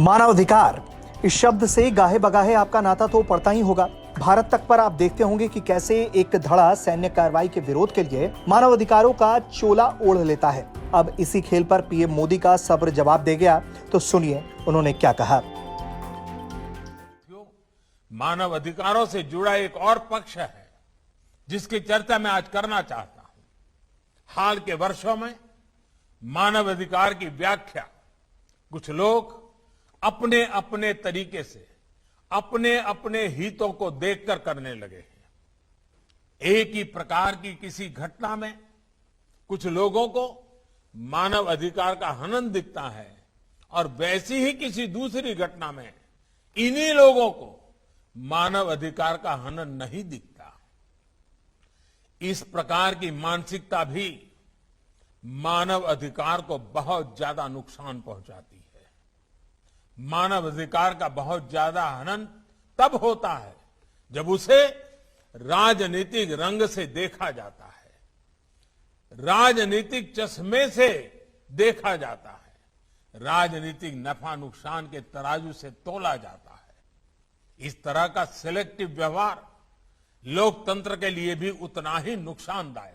मानवाधिकार इस शब्द से गाहे बगाहे आपका नाता तो पड़ता ही होगा। भारत तक पर आप देखते होंगे कि कैसे एक धड़ा सैन्य कार्रवाई के विरोध के लिए मानवाधिकारों का चोला ओढ़ लेता है। अब इसी खेल पर पीएम मोदी का सब्र जवाब दे गया, तो सुनिए उन्होंने क्या कहा। मानव अधिकारों से जुड़ा एक और पक्ष है जिसकी चर्चा मैं आज करना चाहता हूं। हाल के वर्षों में मानव अधिकार की व्याख्या कुछ लोग अपने अपने तरीके से अपने अपने हितों को देखकर करने लगे हैं। एक ही प्रकार की किसी घटना में कुछ लोगों को मानव अधिकार का हनन दिखता है और वैसी ही किसी दूसरी घटना में इन्हीं लोगों को मानव अधिकार का हनन नहीं दिखता। इस प्रकार की मानसिकता भी मानव अधिकार को बहुत ज्यादा नुकसान पहुंचाती है। मानव अधिकार का बहुत ज्यादा हनन तब होता है जब उसे राजनीतिक रंग से देखा जाता है, राजनीतिक चश्मे से देखा जाता है, राजनीतिक नफा नुकसान के तराजू से तोला जाता है। इस तरह का सिलेक्टिव व्यवहार लोकतंत्र के लिए भी उतना ही नुकसानदायक।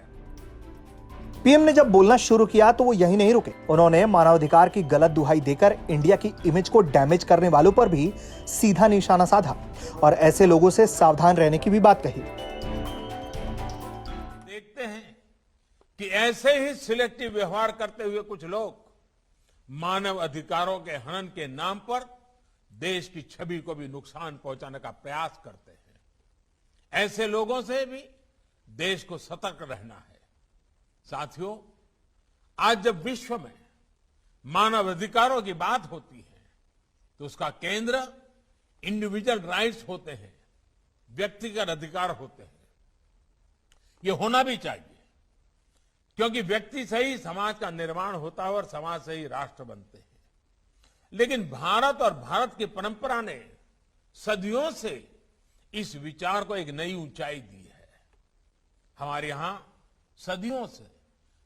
पीएम ने जब बोलना शुरू किया तो वो यही नहीं रुके। उन्होंने मानवाधिकार की गलत दुहाई देकर इंडिया की इमेज को डैमेज करने वालों पर भी सीधा निशाना साधा और ऐसे लोगों से सावधान रहने की भी बात कही। देखते हैं कि ऐसे ही सिलेक्टिव व्यवहार करते हुए कुछ लोग मानव अधिकारों के हनन के नाम पर देश की छवि को भी नुकसान पहुंचाने का प्रयास करते हैं। ऐसे लोगों से भी देश को सतर्क रहना है। साथियों, आज जब विश्व में मानव अधिकारों की बात होती है तो उसका केंद्र इंडिविजुअल राइट्स होते हैं, व्यक्तिगत अधिकार होते हैं। ये होना भी चाहिए क्योंकि व्यक्ति से ही समाज का निर्माण होता है और समाज से ही राष्ट्र बनते हैं। लेकिन भारत और भारत की परंपरा ने सदियों से इस विचार को एक नई ऊंचाई दी है। हमारे यहां सदियों से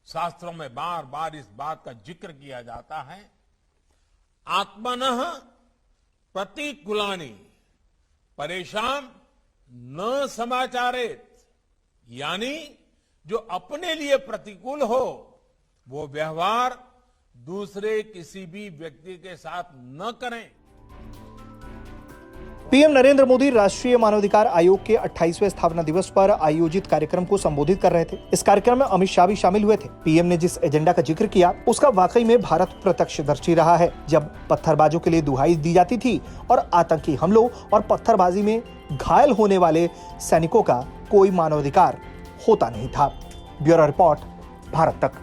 शास्त्रों में बार बार इस बात का जिक्र किया जाता है, आत्मनः प्रतिकूलानि परेशान न समाचारेत, यानी जो अपने लिए प्रतिकूल हो वो व्यवहार दूसरे किसी भी व्यक्ति के साथ न करें। पीएम नरेंद्र मोदी राष्ट्रीय मानवाधिकार आयोग के 28वें स्थापना दिवस पर आयोजित कार्यक्रम को संबोधित कर रहे थे। इस कार्यक्रम में अमित शाह भी शामिल हुए थे। पीएम ने जिस एजेंडा का जिक्र किया उसका वाकई में भारत प्रत्यक्षदर्शी रहा है। जब पत्थरबाजों के लिए दुहाई दी जाती थी और आतंकी हमलों और पत्थरबाजी में घायल होने वाले सैनिकों का कोई मानवाधिकार होता नहीं था। ब्यूरो रिपोर्ट, भारत तक।